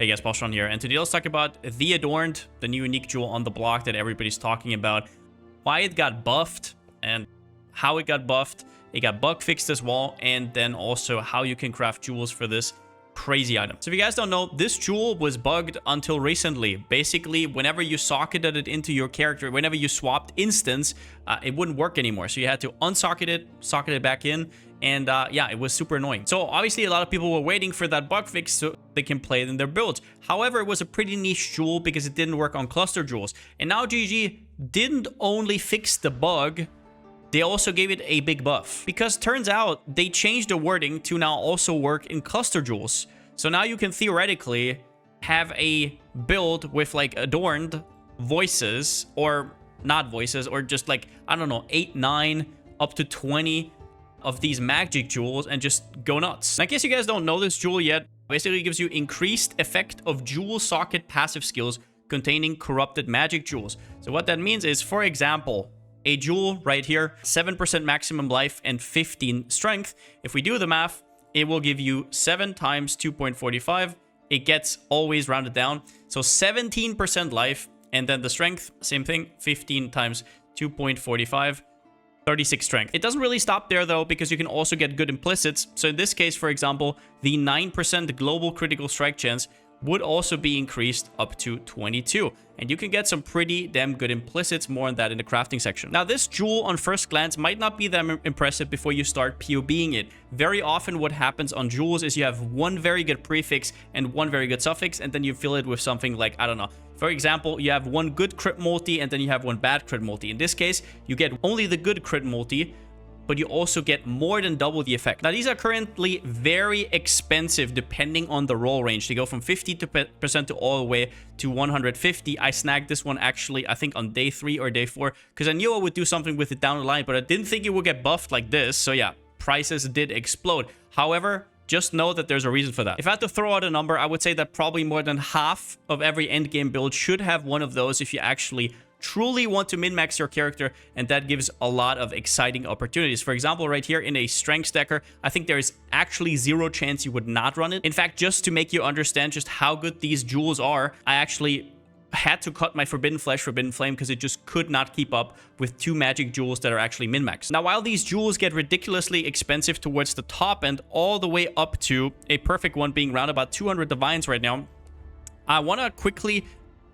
Hey guys, Palsteron here, and today let's talk about the Adorned, the new unique jewel on the block that everybody's talking about, why it got buffed, and how it got buffed. It got bug fixed as well, and then also how you can craft jewels for this crazy item. So if you guys don't know, this jewel was bugged until recently. Basically, whenever you socketed it into your character, whenever you swapped instance, it wouldn't work anymore. So you had to unsocket it, socket it back in, and yeah, it was super annoying. So obviously a lot of people were waiting for that bug fix so they can play it in their builds. However, it was a pretty niche jewel because it didn't work on cluster jewels. And now GG didn't only fix the bug, they also gave it a big buff. Because turns out they changed the wording to now also work in cluster jewels. So now you can theoretically have a build with like adorned voices, or not voices, or just like, I don't know, 8, 9, up to 20 of these magic jewels and just go nuts. And in case you guys don't know this jewel yet, basically it gives you increased effect of jewel socket passive skills containing corrupted magic jewels. So what that means is, for example, a jewel right here, 7% maximum life and 15 strength. If we do the math, it will give you 7 times 2.45. It gets always rounded down. So 17% life, and then the strength, same thing, 15 times 2.45. 36 strength. It doesn't really stop there though, because you can also get good implicits. So in this case, for example, the 9% global critical strike chance would also be increased up to 22. And you can get some pretty damn good implicits. More on that in the crafting section. Now, this jewel on first glance might not be that impressive before you start PoBing it. Very often what happens on jewels is you have one very good prefix and one very good suffix, and then you fill it with something like, I don't know. For example, you have one good crit multi and then you have one bad crit multi. In this case, you get only the good crit multi, but you also get more than double the effect. Now, these are currently very expensive depending on the roll range. They go from 50% to all the way to 150. I snagged this one actually, I think on day 3 or day 4, because I knew I would do something with it down the line, but I didn't think it would get buffed like this. So yeah, prices did explode. However, just know that there's a reason for that. If I had to throw out a number, I would say that probably more than half of every endgame build should have one of those if you actually truly want to min-max your character, and that gives a lot of exciting opportunities. For example, right here in a strength stacker, I think there is actually 0 chance you would not run it. In fact, just to make you understand just how good these jewels are, I actually had to cut my Forbidden Flesh, Forbidden Flame, because it just could not keep up with 2 magic jewels that are actually min-max. Now, while these jewels get ridiculously expensive towards the top end, all the way up to a perfect one being around about 200 divines right now, I want to quickly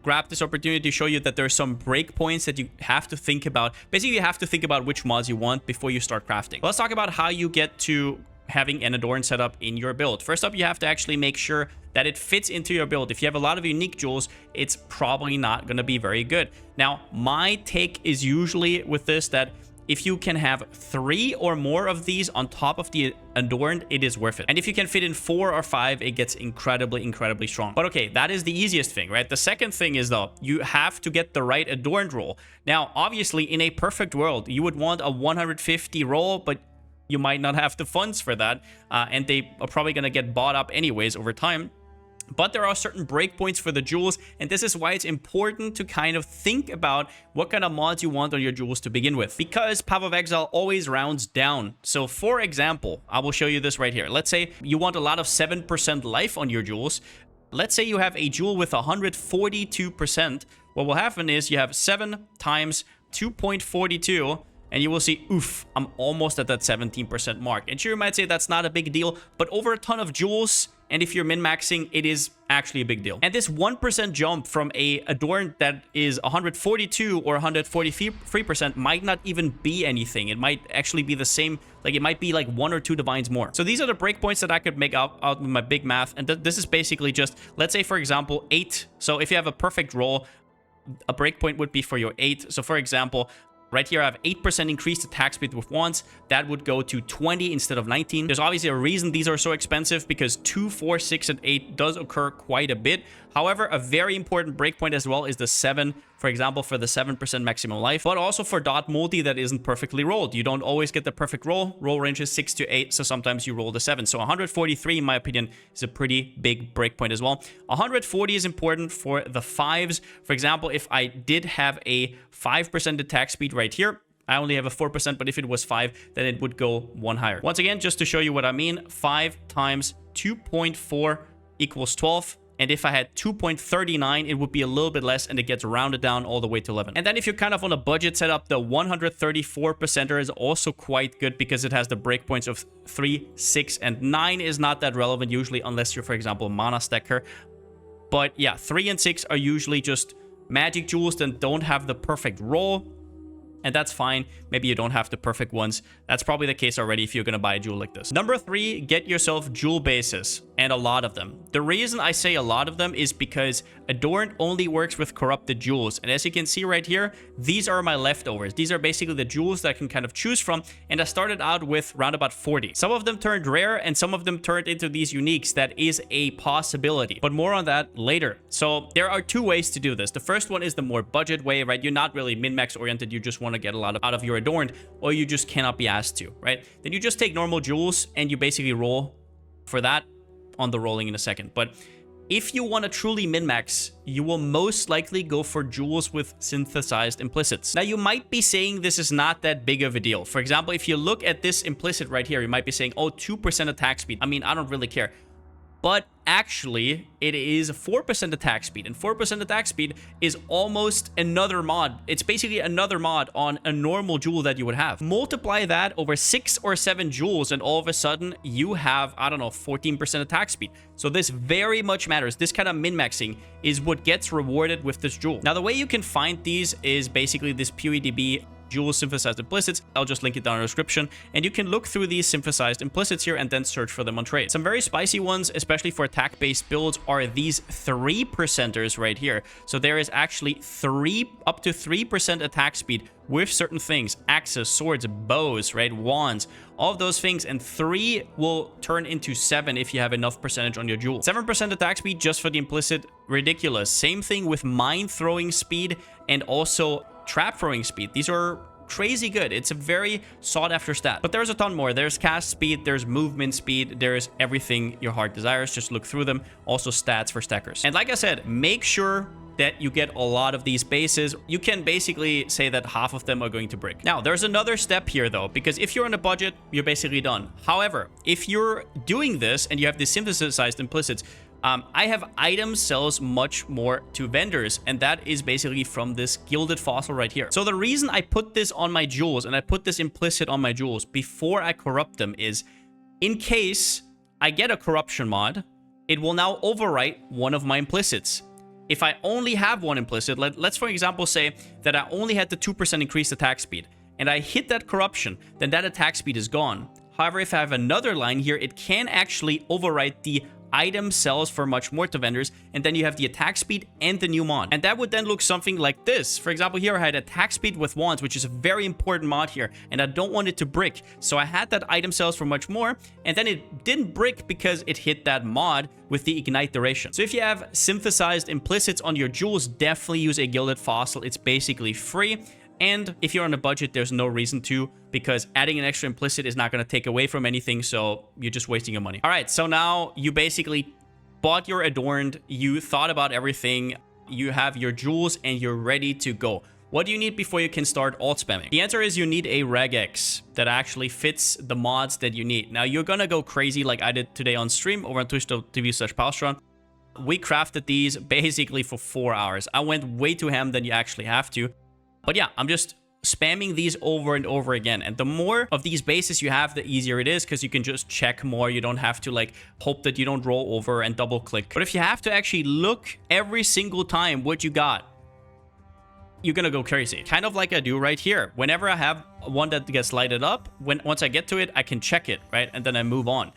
grab this opportunity to show you that there's some breakpoints that you have to think about. Basically, you have to think about which mods you want before you start crafting. Let's talk about how you get to having an Adorned setup in your build. First up, you have to actually make sure that it fits into your build. If you have a lot of unique jewels, it's probably not going to be very good. Now, my take is usually with this that if you can have 3 or more of these on top of the Adorned, it is worth it. And if you can fit in 4 or 5, it gets incredibly, incredibly strong. But okay, that is the easiest thing, right? The second thing is though, you have to get the right Adorned roll. Now, obviously, in a perfect world, you would want a 150 roll, but you might not have the funds for that. And they are probably going to get bought up anyways over time. But there are certain breakpoints for the jewels, and this is why it's important to kind of think about what kind of mods you want on your jewels to begin with. Because Path of Exile always rounds down. So for example, I will show you this right here. Let's say you want a lot of 7% life on your jewels. Let's say you have a jewel with 142%. What will happen is you have 7 times 2.42, and you will see, oof, I'm almost at that 17% mark. And sure, you might say that's not a big deal, but over a ton of jewels, and if you're min-maxing, it is actually a big deal. And this 1% jump from a Adorned that is 142 or 143% might not even be anything. It might actually be the same, like it might be like 1 or 2 divines more. So these are the breakpoints that I could make out with my big math. And this is basically just, let's say for example, 8. So if you have a perfect roll, a breakpoint would be for your 8. So for example, right here, I have 8% increased attack speed with wands. That would go to 20 instead of 19. There's obviously a reason these are so expensive, because 2, 4, 6, and 8 does occur quite a bit. However, a very important breakpoint as well is the 7, for example, for the 7% maximum life, but also for dot multi that isn't perfectly rolled. You don't always get the perfect roll. Roll range is 6 to 8, so sometimes you roll the 7. So 143, in my opinion, is a pretty big breakpoint as well. 140 is important for the 5s. For example, if I did have a 5% attack speed right here, I only have a 4%, but if it was 5, then it would go 1 higher. Once again, just to show you what I mean, 5 times 2.4 equals 12. And if I had 2.39, it would be a little bit less, and it gets rounded down all the way to 11. And then if you're kind of on a budget setup, the 134% is also quite good because it has the breakpoints of 3, 6, and 9 is not that relevant usually unless you're, for example, a mana stacker. But yeah, 3 and 6 are usually just magic jewels that don't have the perfect roll. And that's fine. Maybe you don't have the perfect ones. That's probably the case already if you're going to buy a jewel like this. Number 3, get yourself jewel bases, and a lot of them. The reason I say a lot of them is because Adorned only works with corrupted jewels. And as you can see right here, these are my leftovers. These are basically the jewels that I can kind of choose from. And I started out with around about 40. Some of them turned rare and some of them turned into these uniques. That is a possibility, but more on that later. So there are 2 ways to do this. The first one is the more budget way, right? You're not really min-max oriented. You just want to get a lot out of your Adorned, or you just cannot be asked to, right? Then you just take normal jewels and you basically roll for that on the rolling in a second. But if you want to truly min-max, you will most likely go for jewels with synthesized implicits. Now, you might be saying this is not that big of a deal. For example, if you look at this implicit right here, you might be saying, oh, 2% attack speed. I mean, I don't really care. But actually, it is 4% attack speed, and 4% attack speed is almost another mod. It's basically another mod on a normal jewel that you would have. Multiply that over 6 or 7 jewels, and all of a sudden, you have, I don't know, 14% attack speed. So this very much matters. This kind of min-maxing is what gets rewarded with this jewel. Now, the way you can find these is basically this PoEDB jewel synthesized implicits. I'll just link it down in the description, and you can look through these synthesized implicits here and then search for them on trade. Some very spicy ones, especially for attack-based builds, are these 3%ers right here. So there is actually up to 3% attack speed with certain things: axes, swords, bows, right, wands, all of those things, and 3 will turn into 7 if you have enough percentage on your jewel. 7% attack speed just for the implicit, ridiculous. Same thing with mine throwing speed and also trap throwing speed. These are crazy good. It's a very sought after stat. But there's a ton more. There's cast speed, there's movement speed, there's everything your heart desires. Just look through them. Also stats for stackers. And like I said, make sure that you get a lot of these bases. You can basically say that half of them are going to break. Now, there's another step here though, because if you're on a budget, you're basically done. However, if you're doing this and you have the synthesized implicits, I have item sells much more to vendors, and that is basically from this gilded fossil right here. So the reason I put this on my jewels and I put this implicit on my jewels before I corrupt them is in case I get a corruption mod, it will now overwrite one of my implicits. If I only have one implicit, let's for example say that I only had the 2% increased attack speed and I hit that corruption, then that attack speed is gone. However, if I have another line here, it can actually overwrite the item sells for much more to vendors, and then you have the attack speed and the new mod. And that would then look something like this. For example, here I had attack speed with wands, which is a very important mod here, and I don't want it to brick. So I had that item sells for much more, and then it didn't brick because it hit that mod with the ignite duration. So if you have synthesized implicits on your jewels, definitely use a gilded fossil. It's basically free. And if you're on a budget, there's no reason to, because adding an extra implicit is not going to take away from anything, so you're just wasting your money. All right, so now you basically bought your Adorned, you thought about everything, you have your jewels, and you're ready to go. What do you need before you can start alt spamming? The answer is you need a Regex that actually fits the mods that you need. Now, you're going to go crazy like I did today on stream over on twitch.tv/Palsteron. We crafted these basically for 4 hours. I went way too ham than you actually have to. But yeah, I'm just spamming these over and over again. And the more of these bases you have, the easier it is, because you can just check more. You don't have to like hope that you don't roll over and double click. But if you have to actually look every single time what you got, you're gonna go crazy. Kind of like I do right here. Whenever I have one that gets lighted up, once I get to it, I can check it, right? And then I move on.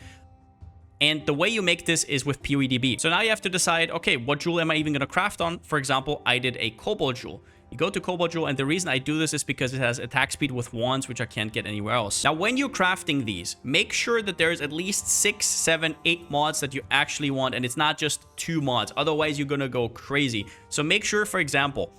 And the way you make this is with PoEDB. So now you have to decide, okay, what jewel am I even gonna craft on? For example, I did a Cobalt jewel. You go to Cobalt Jewel, and the reason I do this is because it has attack speed with wands, which I can't get anywhere else. Now, when you're crafting these, make sure that there's at least 6, 7, 8 mods that you actually want, and it's not just 2 mods. Otherwise, you're gonna go crazy. So make sure, for example,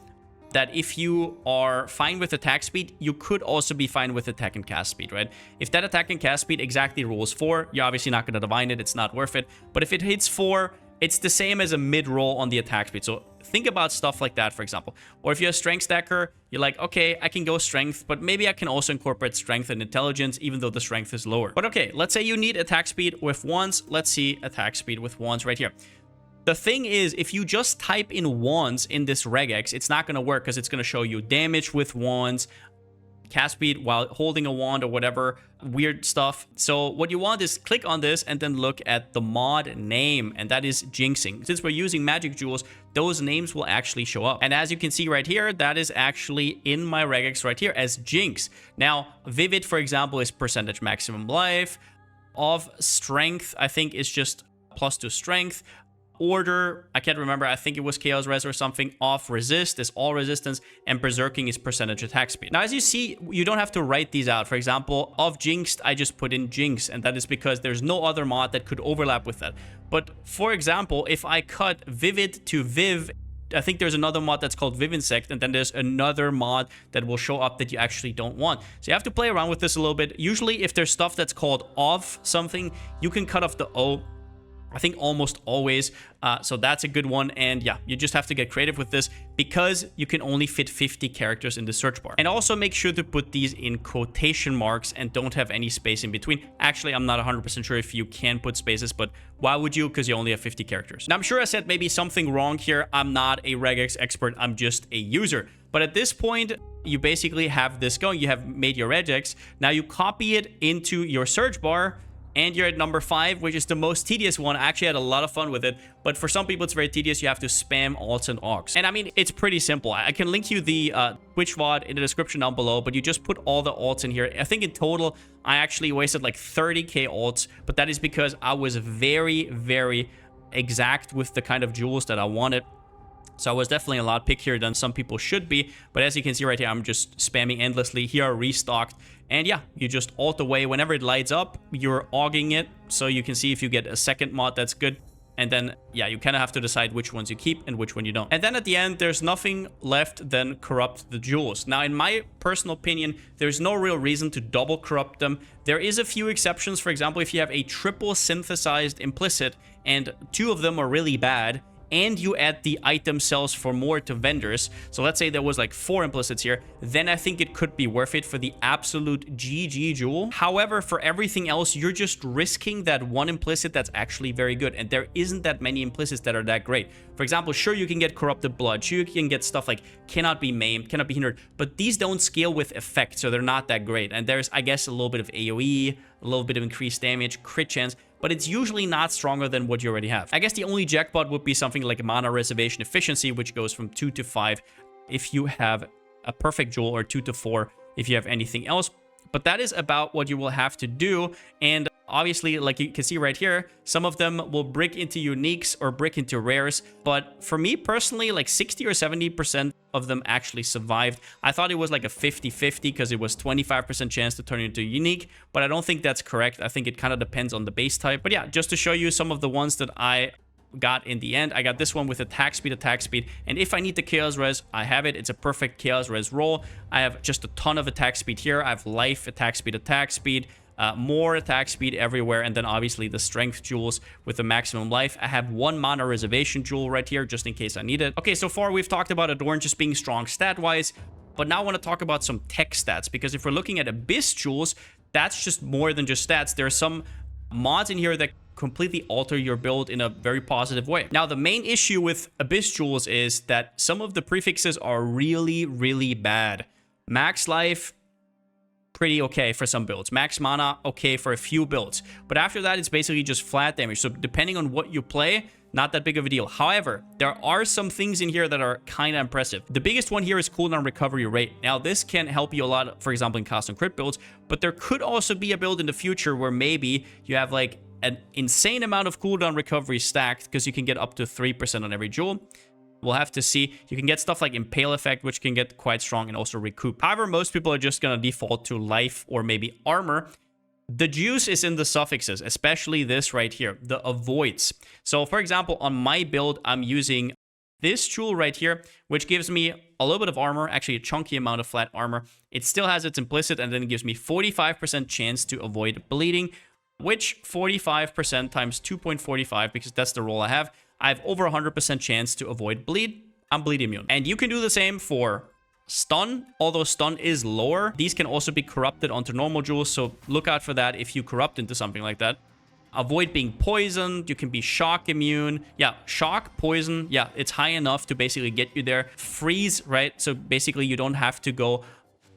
that if you are fine with attack speed, you could also be fine with attack and cast speed, right? If that attack and cast speed exactly rolls 4, you're obviously not gonna divine it. It's not worth it. But if it hits 4, it's the same as a mid-roll on the attack speed. So think about stuff like that, for example. Or if you're a strength stacker, you're like, okay, I can go strength, but maybe I can also incorporate strength and intelligence, even though the strength is lower. But okay, let's say you need attack speed with wands. Let's see attack speed with wands right here. The thing is, if you just type in wands in this regex, it's not going to work because it's going to show you damage with wands, cast speed while holding a wand or whatever weird stuff. So what you want is click on this and then look at the mod name, and that is jinxing. Since we're using magic jewels, those names will actually show up. And as you can see right here, that is actually in my regex right here as jinx. Now, vivid, for example, is percentage maximum life. Of strength, I think is just +2 strength. Order, I can't remember, I think it was chaos res or something. Off resist is all resistance, and berserking is percentage attack speed. Now, as you see, you don't have to write these out. For example, of jinxed, I just put in jinx, and that is because there's no other mod that could overlap with that. But for example, if I cut vivid to viv, I think there's another mod that's called Viv Insect, and then there's another mod that will show up that you actually don't want. So you have to play around with this a little bit. Usually, if there's stuff that's called of something, you can cut off the O. I think almost always. So that's a good one. And yeah, you just have to get creative with this because you can only fit 50 characters in the search bar. And also make sure to put these in quotation marks and don't have any space in between. Actually, I'm not 100% sure if you can put spaces, but why would you? Because you only have 50 characters. Now, I'm sure I said maybe something wrong here. I'm not a regex expert. I'm just a user. But at this point, you basically have this going. You have made your regex. Now you copy it into your search bar, and you're at number 5, which is the most tedious one. I actually had a lot of fun with it, but for some people, it's very tedious. You have to spam alts and augs. And I mean, it's pretty simple. I can link you the Twitch VOD in the description down below, but you just put all the alts in here. I think in total, I actually wasted like 30k alts, but that is because I was very, very exact with the kind of jewels that I wanted. So I was definitely a lot pickier than some people should be. But as you can see right here, I'm just spamming endlessly. Here are restocked. And yeah, you just alt away. Whenever it lights up, you're auging it. So you can see if you get a second mod, that's good. And then, yeah, you kind of have to decide which ones you keep and which one you don't. And then at the end, there's nothing left than corrupt the jewels. Now, in my personal opinion, there's no real reason to double corrupt them. There is a few exceptions. For example, if you have a triple synthesized implicit and 2 of them are really bad, and you add the item sells for more to vendors, so let's say there was like 4 implicits here, then I think it could be worth it for the absolute GG jewel. However, for everything else, you're just risking that one implicit that's actually very good, and there isn't that many implicits that are that great. For example, sure, you can get corrupted blood, sure, you can get stuff like cannot be maimed, cannot be hindered, but these don't scale with effect, so they're not that great. And there's, I guess, a little bit of AoE, a little bit of increased damage, crit chance, but it's usually not stronger than what you already have. I guess the only jackpot would be something like mana reservation efficiency, which goes from 2 to 5 if you have a perfect jewel, or 2 to 4 if you have anything else. But that is about what you will have to do. And obviously, like you can see right here, some of them will brick into uniques or brick into rares. But for me personally, like 60 or 70% of them actually survived. I thought it was like a 50-50 because it was 25% chance to turn into unique, but I don't think that's correct. I think it kind of depends on the base type. But yeah, just to show you some of the ones that I got in the end, I got this one with attack speed, and if I need the chaos res, I have it. It's a perfect chaos res roll. I have just a ton of attack speed here. I have life, attack speed, more attack speed everywhere, and then obviously the strength jewels with the maximum life. I have 1 mana reservation jewel right here just in case I need it. Okay, so far we've talked about Adorned just being strong stat-wise, but now I want to talk about some tech stats, because if we're looking at Abyss jewels, that's just more than just stats. There are some mods in here that completely alter your build in a very positive way. Now, the main issue with Abyss jewels is that some of the prefixes are really, really bad. Max life, pretty okay for some builds. Max mana, okay for a few builds. But after that, it's basically just flat damage. So depending on what you play, not that big of a deal. However, there are some things in here that are kind of impressive. The biggest one here is cooldown recovery rate. Now, this can help you a lot, for example, in cast and crit builds, but there could also be a build in the future where maybe you have like an insane amount of cooldown recovery stacked, because you can get up to 3% on every jewel. We'll have to see. You can get stuff like Impale Effect, which can get quite strong, and also Recoup. However, most people are just going to default to life or maybe armor. The juice is in the suffixes, especially this right here, the avoids. So, for example, on my build, I'm using this jewel right here, which gives me a little bit of armor, actually a chunky amount of flat armor. It still has its implicit, and then it gives me 45% chance to avoid bleeding, which 45% times 2.45, because that's the roll I have over 100% chance to avoid bleed. I'm bleed immune. And you can do the same for stun, although stun is lower. These can also be corrupted onto normal jewels, so look out for that if you corrupt into something like that. avoid being poisoned. You can be shock immune. Yeah, shock, poison. Yeah, it's high enough to basically get you there. Freeze, right? So basically you don't have to go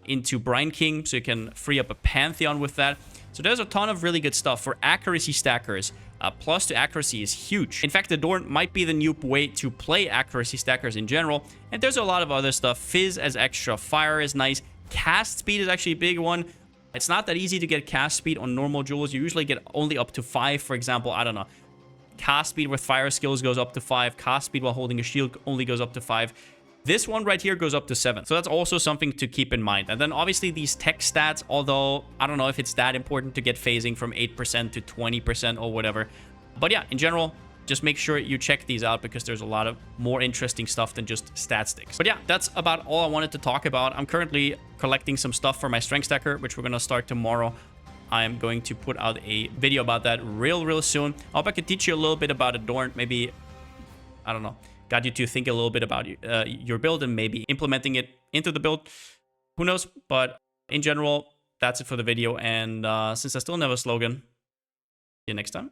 into Brine King, so you can free up a Pantheon with that. So there's a ton of really good stuff for accuracy stackers. Plus to accuracy is huge. In fact, Adorned might be the new way to play accuracy stackers in general. And there's a lot of other stuff. Fizz as extra, Fire is nice. Cast speed is actually a big one. It's not that easy to get cast speed on normal jewels. You usually get only up to 5, for example. I don't know. Cast speed with fire skills goes up to 5. Cast speed while holding a shield only goes up to 5. This one right here goes up to 7. So that's also something to keep in mind. And then obviously these tech stats, although I don't know if it's that important to get phasing from 8% to 20% or whatever. But yeah, in general, just make sure you check these out because there's a lot of more interesting stuff than just stat sticks. But yeah, that's about all I wanted to talk about. I'm currently collecting some stuff for my strength stacker, which we're going to start tomorrow. I'm going to put out a video about that real soon. I hope I could teach you a little bit about Adorned. Maybe, I don't know, got you to think a little bit about your build and maybe implementing it into the build. Who knows? But in general, that's it for the video. And since I still never slogan, see you next time.